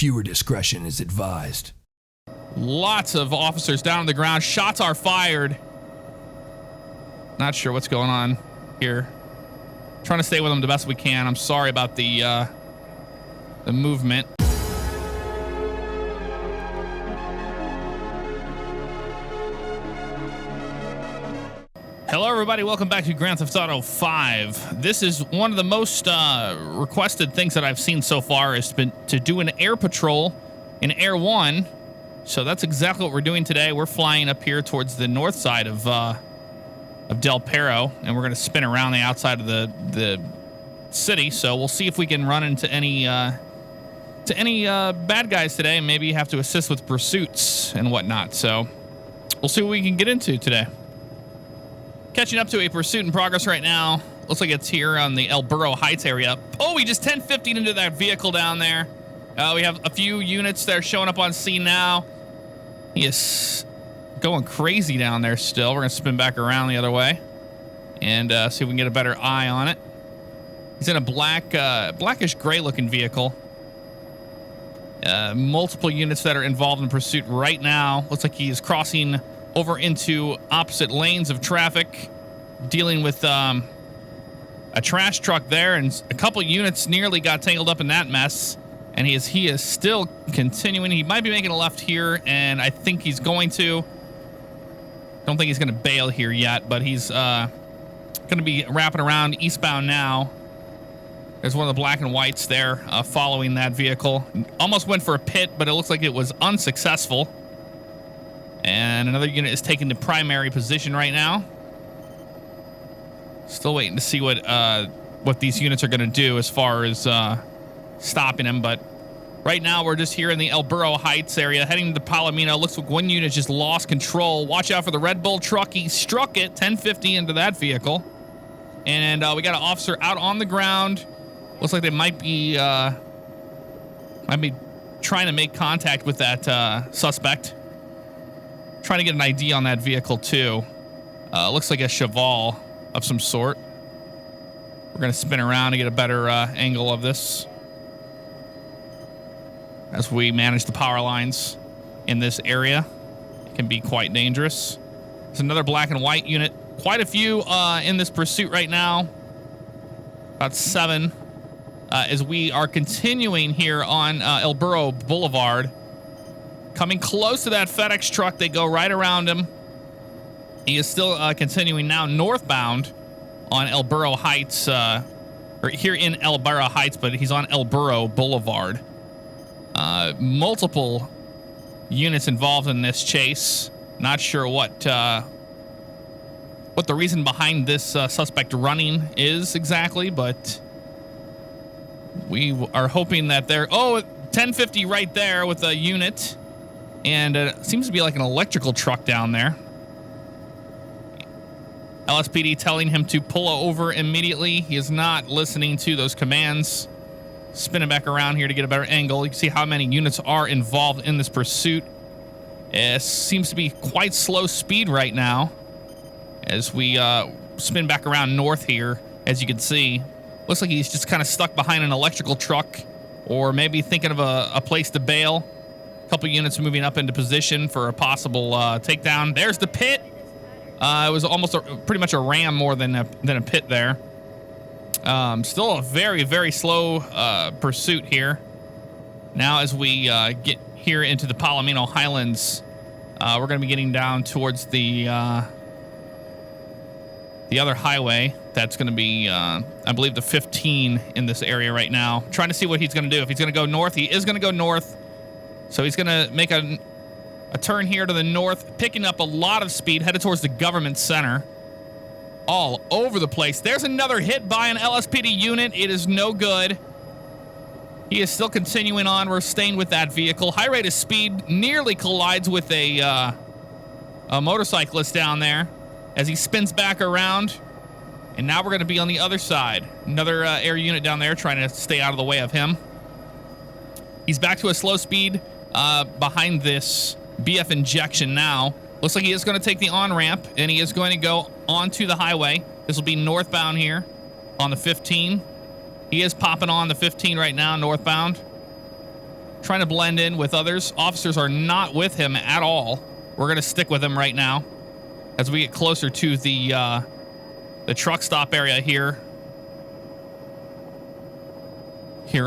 Viewer discretion is advised. Lots of officers down on the ground. Shots are fired. Not sure what's going on here. Trying to stay with them the best we can. I'm sorry about the movement. Hello, everybody. Welcome back to Grand Theft Auto 5. This is one of the most requested things that I've seen so far is to do an air patrol in Air 1. So that's exactly what we're doing today. We're flying up here towards the north side of Del Perro, and we're going to spin around the outside of the city. So we'll see if we can run into any bad guys today, and maybe have to assist with pursuits and whatnot. So we'll see what we can get into today. Catching up to a pursuit in progress right now. Looks like it's here on the El Burro Heights area. Oh, we just 1050'd into that vehicle down there. We have a few units that are showing up on scene now. He is going crazy down there still. We're going to spin back around the other way and see if we can get a better eye on it. He's in a blackish gray looking vehicle. Multiple units that are involved in pursuit right now. Looks like he is crossing over into opposite lanes of traffic, dealing with a trash truck there, and a couple units nearly got tangled up in that mess. And he is still continuing. He might be making a left here, and I think he's going to. Don't think he's going to bail here yet, but he's going to be wrapping around eastbound now. There's one of the black and whites there following that vehicle. Almost went for a pit, but it looks like it was unsuccessful. And another unit is taking the primary position right now. Still waiting to see what these units are going to do as far as stopping him. But right now we're just here in the El Burro Heights area, heading to Palomino. Looks like one unit just lost control. Watch out for the Red Bull truck. He struck it 1050 into that vehicle. And we got an officer out on the ground. Looks like they might be trying to make contact with that suspect. Trying to get an ID on that vehicle too. Looks like a Cheval of some sort. We're going to spin around to get a better angle of this as we manage the power lines in this area. It can be quite dangerous. There's another black and white unit. Quite a few in this pursuit right now. About 7 as we are continuing here on El Burro Boulevard. Coming close to that FedEx truck, they go right around him. He is still continuing now northbound on El Burro Heights, or here in El Burro Heights, but he's on El Burro Boulevard. Multiple units involved in this chase. Not sure what the reason behind this suspect running is exactly, but we are hoping that they're 1050 right there with a unit. And it seems to be like an electrical truck down there. LSPD telling him to pull over immediately. He is not listening to those commands. Spinning back around here to get a better angle. You can see how many units are involved in this pursuit. It seems to be quite slow speed right now as we spin back around north here. As you can see, looks like he's just kind of stuck behind an electrical truck, or maybe thinking of a place to bail. Couple units moving up into position for a possible takedown. There's the pit. It was almost pretty much a ram more than a pit there. Still a very, very slow pursuit here. Now as we get here into the Palomino Highlands, we're going to be getting down towards the other highway. That's going to be, I believe, the 15 in this area right now. Trying to see what he's going to do. If he's going to go north, he is going to go north. So he's going to make a turn here to the north, picking up a lot of speed, headed towards the government center. All over the place. There's another hit by an LSPD unit. It is no good. He is still continuing on. We're staying with that vehicle. High rate of speed, nearly collides with a motorcyclist down there as he spins back around. And now we're going to be on the other side. Another air unit down there trying to stay out of the way of him. He's back to a slow speed behind this BF injection now. Looks like he is going to take the on-ramp, and he is going to go onto the highway. This will be northbound here on the 15. He is popping on the 15 right now, northbound. trying to blend in with others. Officers are not with him at all. We're going to stick with him right now as we get closer to the truck stop area here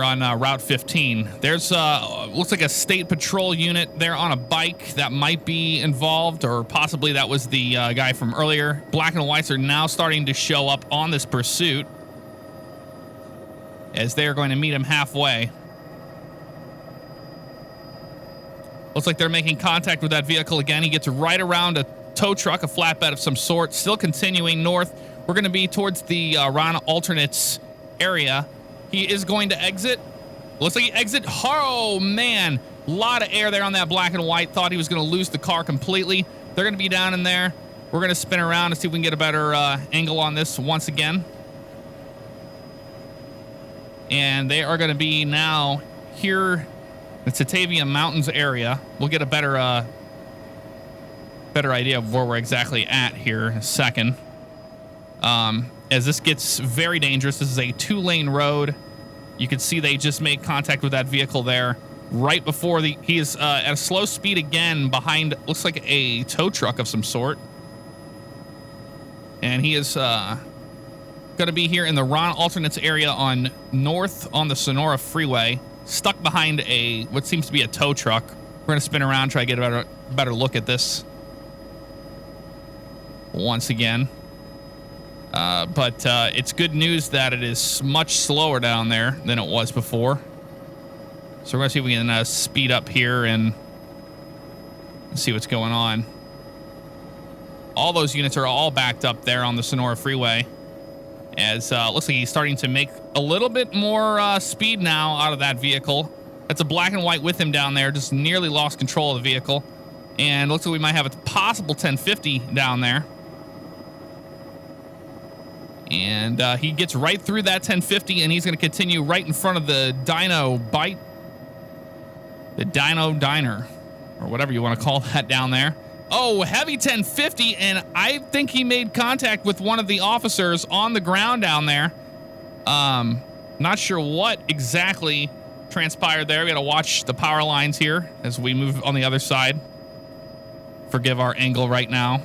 on Route 15. There's looks like a state patrol unit there on a bike that might be involved, or possibly that was the guy from earlier. Black and whites are now starting to show up on this pursuit as they are going to meet him halfway. Looks like they're making contact with that vehicle again. He gets right around a tow truck, a flatbed of some sort, still continuing north. We're going to be towards the Ron Alternates area. He is going to exit. Looks like he exit. Oh, man. A lot of air there on that black and white. Thought he was going to lose the car completely. They're going to be down in there. We're going to spin around and see if we can get a better angle on this once again. And they are going to be now here in the Tatavia Mountains area. We'll get a better idea of where we're exactly at here in a second. As this gets very dangerous. This is a 2-lane road. You can see they just made contact with that vehicle there right before he is at a slow speed again behind, looks like a tow truck of some sort. And he is going to be here in the Ron Alternates area on north on the Sonora Freeway, stuck behind what seems to be a tow truck. We're going to spin around, try to get a better look at this once again. But it's good news that it is much slower down there than it was before. So we're going to see if we can speed up here and see what's going on. All those units are all backed up there on the Sonora Freeway. As looks like he's starting to make a little bit more speed now out of that vehicle. That's a black and white with him down there. Just nearly lost control of the vehicle. And looks like we might have a possible 1050 down there. And he gets right through that 1050, and he's going to continue right in front of the Dino Bite. The Dino Diner, or whatever you want to call that down there. Oh, heavy 1050, and I think he made contact with one of the officers on the ground down there. Not sure what exactly transpired there. We got to watch the power lines here as we move on the other side. Forgive our angle right now.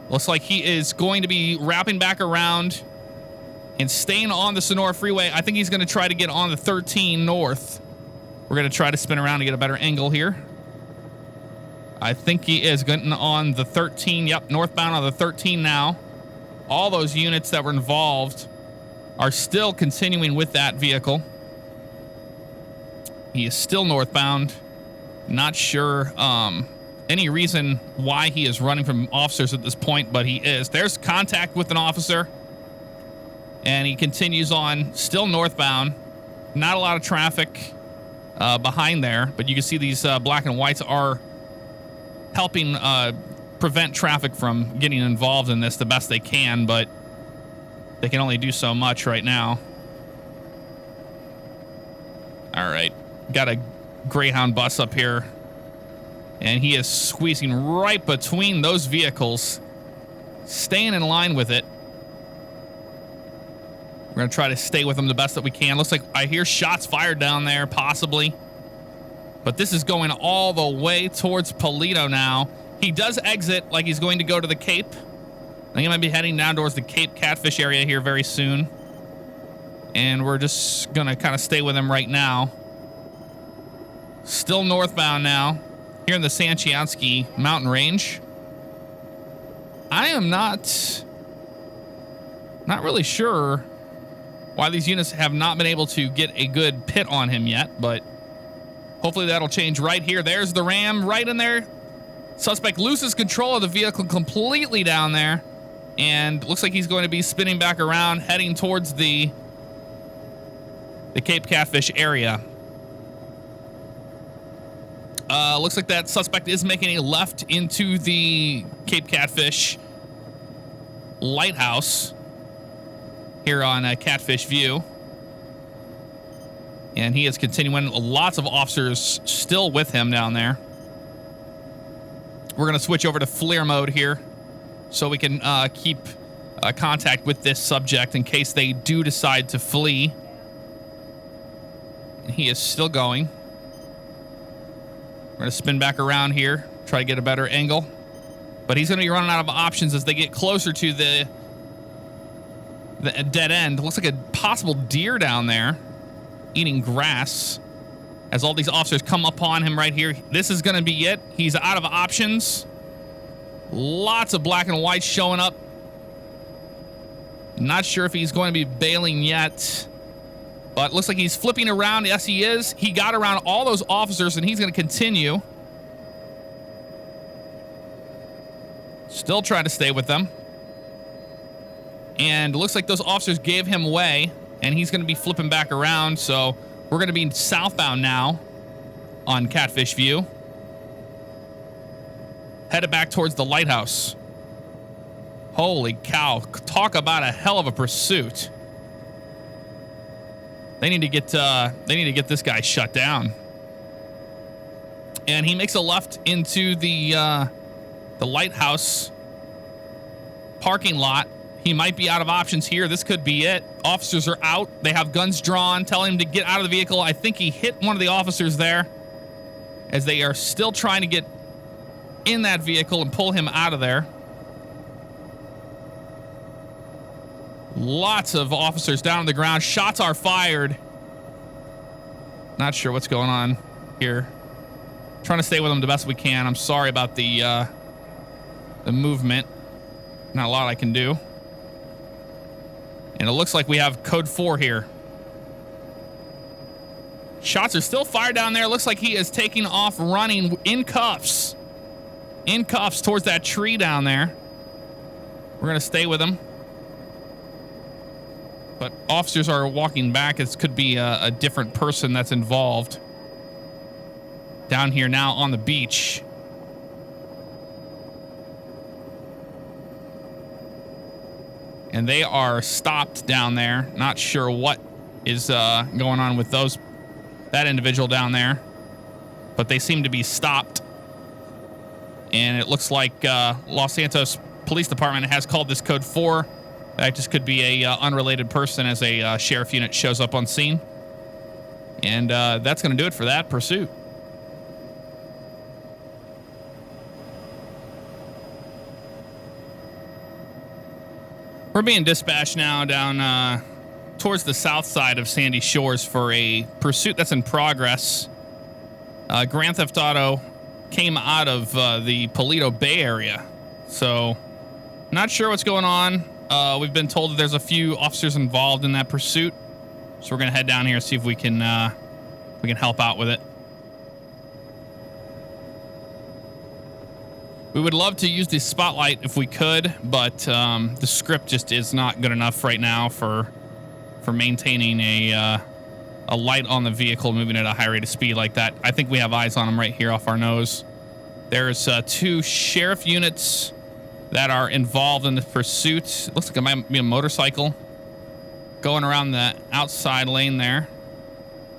Looks like he is going to be wrapping back around and staying on the Sonora Freeway. I think he's going to try to get on the 13 north. We're going to try to spin around to get a better angle here. I think he is getting on the 13. Yep, northbound on the 13 now. All those units that were involved are still continuing with that vehicle. He is still northbound. Not sure any reason why he is running from officers at this point, but he is. There's contact with an officer, and he continues on, still northbound. Not a lot of traffic behind there, but you can see these black and whites are helping prevent traffic from getting involved in this the best they can, but they can only do so much right now. All right, got a Greyhound bus up here. And he is squeezing right between those vehicles, staying in line with it. We're going to try to stay with him the best that we can. Looks like I hear shots fired down there, possibly. But this is going all the way towards Polito now. He does exit like he's going to go to the Cape. I think he might be heading down towards the Cape Catfish area here very soon. And we're just going to kind of stay with him right now. Still northbound now. Here in the Sanchiansky mountain range. I am not really sure why these units have not been able to get a good pit on him yet, but hopefully that'll change right here. There's the Ram right in there. Suspect loses control of the vehicle completely down there, and looks like he's going to be spinning back around, heading towards the Cape Catfish area. Looks like that suspect is making a left into the Cape Catfish lighthouse here on Catfish View. And he is continuing. Lots of officers still with him down there. We're going to switch over to FLIR mode here so we can keep contact with this subject in case they do decide to flee. And he is still going. We're going to spin back around here, try to get a better angle. But he's going to be running out of options as they get closer to the dead end. Looks like a possible deer down there eating grass as all these officers come upon him right here. This is going to be it. He's out of options. Lots of black and white showing up. Not sure if he's going to be bailing yet, but looks like he's flipping around. Yes, he is. He got around all those officers, and he's going to continue. Still trying to stay with them. And looks like those officers gave him way, and he's going to be flipping back around. So we're going to be southbound now on Catfish View. Headed back towards the lighthouse. Holy cow. Talk about a hell of a pursuit. They need to get this guy shut down. And he makes a left into the lighthouse parking lot. He might be out of options here. This could be it. Officers are out. They have guns drawn, telling him to get out of the vehicle. I think he hit one of the officers there as they are still trying to get in that vehicle and pull him out of there. Lots of officers down on the ground. Shots are fired. Not sure what's going on here. Trying to stay with them the best we can. I'm sorry about the movement. Not a lot I can do. And it looks like we have code 4 here. Shots are still fired down there. Looks like he is taking off running in cuffs. In cuffs towards that tree down there. We're going to stay with him. But officers are walking back. It could be a different person that's involved. Down here now on the beach. And they are stopped down there. Not sure what is going on with that individual down there. But they seem to be stopped. And it looks like Los Santos Police Department has called this code 4. That just could be a unrelated person as a sheriff unit shows up on scene. And that's going to do it for that pursuit. We're being dispatched now down towards the south side of Sandy Shores for a pursuit that's in progress. Grand Theft Auto came out of the Paleto Bay area. So, not sure what's going on. We've been told that there's a few officers involved in that pursuit. So we're going to head down here and see if we can help out with it. We would love to use the spotlight if we could, but the script just is not good enough right now for maintaining a light on the vehicle moving at a high rate of speed like that. I think we have eyes on them right here off our nose. There's 2 sheriff units that are involved in the pursuit. It looks like it might be a motorcycle going around the outside lane there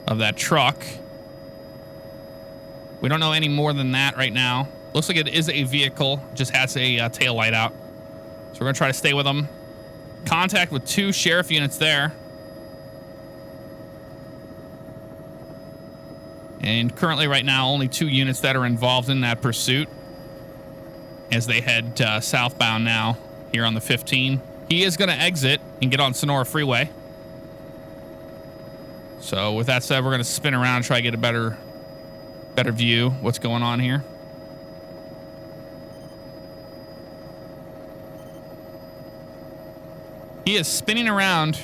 of that truck. We don't know any more than that right now. Looks like it is a vehicle, just has a tail light out. So we're going to try to stay with them. Contact with 2 sheriff units there. And currently right now, only 2 units that are involved in that pursuit as they head southbound now here on the 15. He is going to exit and get on Sonora Freeway. So with that said, we're going to spin around and try to get a better view what's going on here. He is spinning around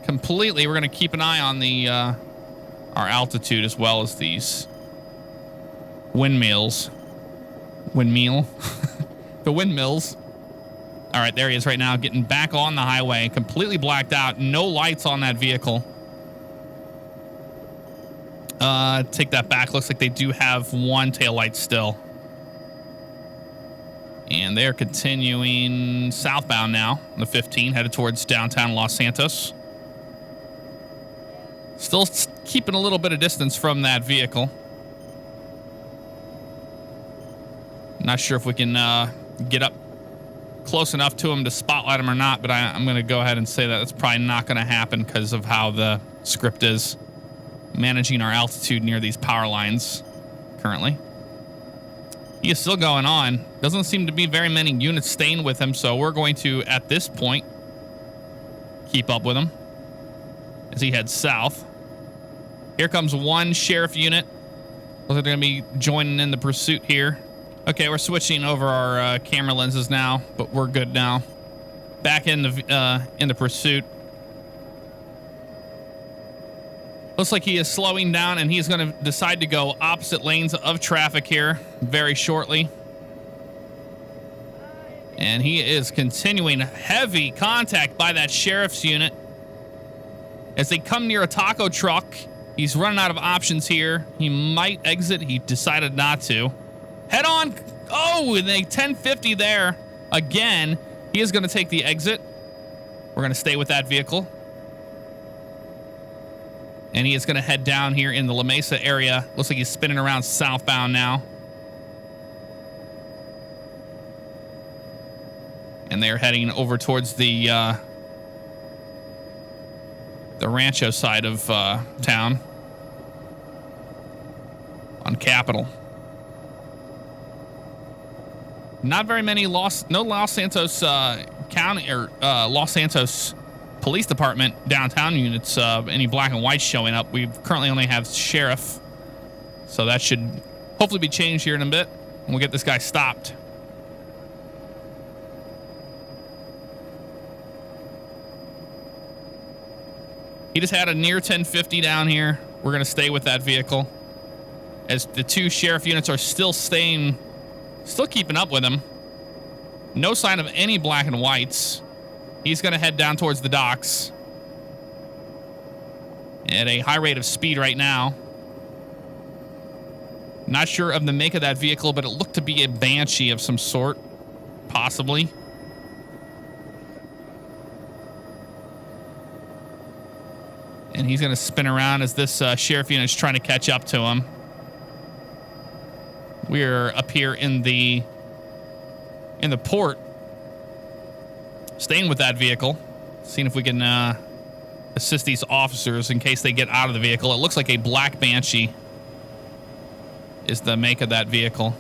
completely. We're going to keep an eye on the our altitude as well as these windmills. The windmills. All right, there he is right now, getting back on the highway, completely blacked out. No lights on that vehicle. Take that back. Looks like they do have 1 tail light still. And they're continuing southbound now, the 15, headed towards downtown Los Santos. Still keeping a little bit of distance from that vehicle. Not sure if we can get up close enough to him to spotlight him or not, but I'm going to go ahead and say that that's probably not going to happen because of how the script is managing our altitude near these power lines currently. He is still going on. Doesn't seem to be very many units staying with him, so we're going to, at this point, keep up with him as he heads south. Here comes one sheriff unit. Looks like they're going to be joining in the pursuit here. Okay, we're switching over our camera lenses now, but we're good now. Back in the pursuit. Looks like he is slowing down, and he's going to decide to go opposite lanes of traffic here very shortly. And he is continuing heavy contact by that sheriff's unit. As they come near a taco truck, he's running out of options here. He might exit. He decided not to. Head on. Oh, and a 1050 there. Again, he is going to take the exit. We're going to stay with that vehicle. And he is going to head down here in the La Mesa area. Looks like he's spinning around southbound now. And they're heading over towards the Rancho side of town on Capitol. Not very many no Los Santos County or Los Santos Police Department downtown units, any black and white showing up. We currently only have sheriff, so that should hopefully be changed here in a bit, and we'll get this guy stopped. He just had a near 1050 down here. We're going to stay with that vehicle as the two sheriff units are still keeping up with him. No sign of any black and whites. He's going to head down towards the docks at a high rate of speed right now. Not sure of the make of that vehicle, but it looked to be a Banshee of some sort, possibly. And he's going to spin around as this sheriff unit is trying to catch up to him. We're up here in the port, staying with that vehicle, seeing if we can assist these officers in case they get out of the vehicle. It looks like a black Banshee is the make of that vehicle.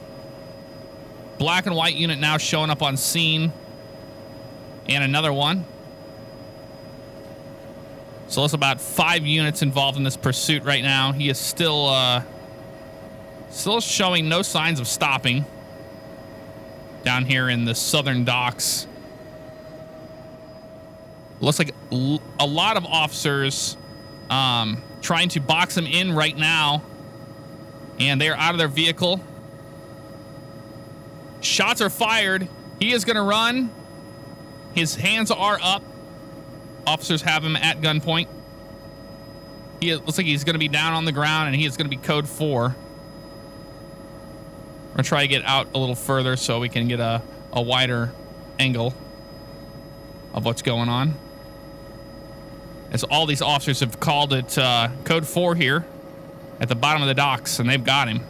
Black and white unit now showing up on scene, and another one. So that's about 5 units involved in this pursuit right now. He is still showing no signs of stopping down here in the southern docks. Looks like a lot of officers trying to box him in right now, and they're out of their vehicle. Shots are fired. He is going to run. His hands are up. Officers have him at gunpoint. He looks like he's going to be down on the ground, and he is going to be code 4. We're going to try to get out a little further so we can get a wider angle of what's going on. As all these officers have called it code 4 here at the bottom of the docks, and they've got him.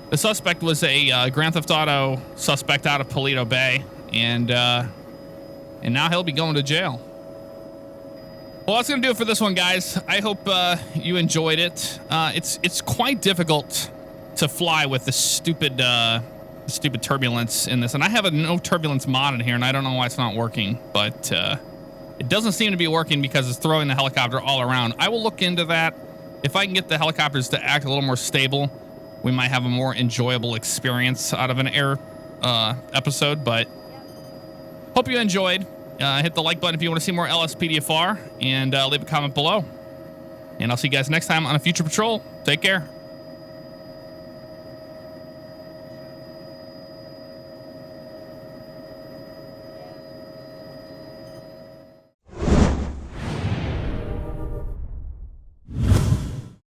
The suspect was a Grand Theft Auto suspect out of Paleto Bay, and now he'll be going to jail. Well, that's going to do it for this one, guys. I hope you enjoyed it. It's quite difficult to fly with the stupid turbulence in this. And I have a no turbulence mod in here, and I don't know why it's not working. But it doesn't seem to be working because it's throwing the helicopter all around. I will look into that. If I can get the helicopters to act a little more stable, we might have a more enjoyable experience out of an air episode. But hope you enjoyed. Hit the like button if you want to see more LSPDFR, and leave a comment below. And I'll see you guys next time on a future patrol. Take care.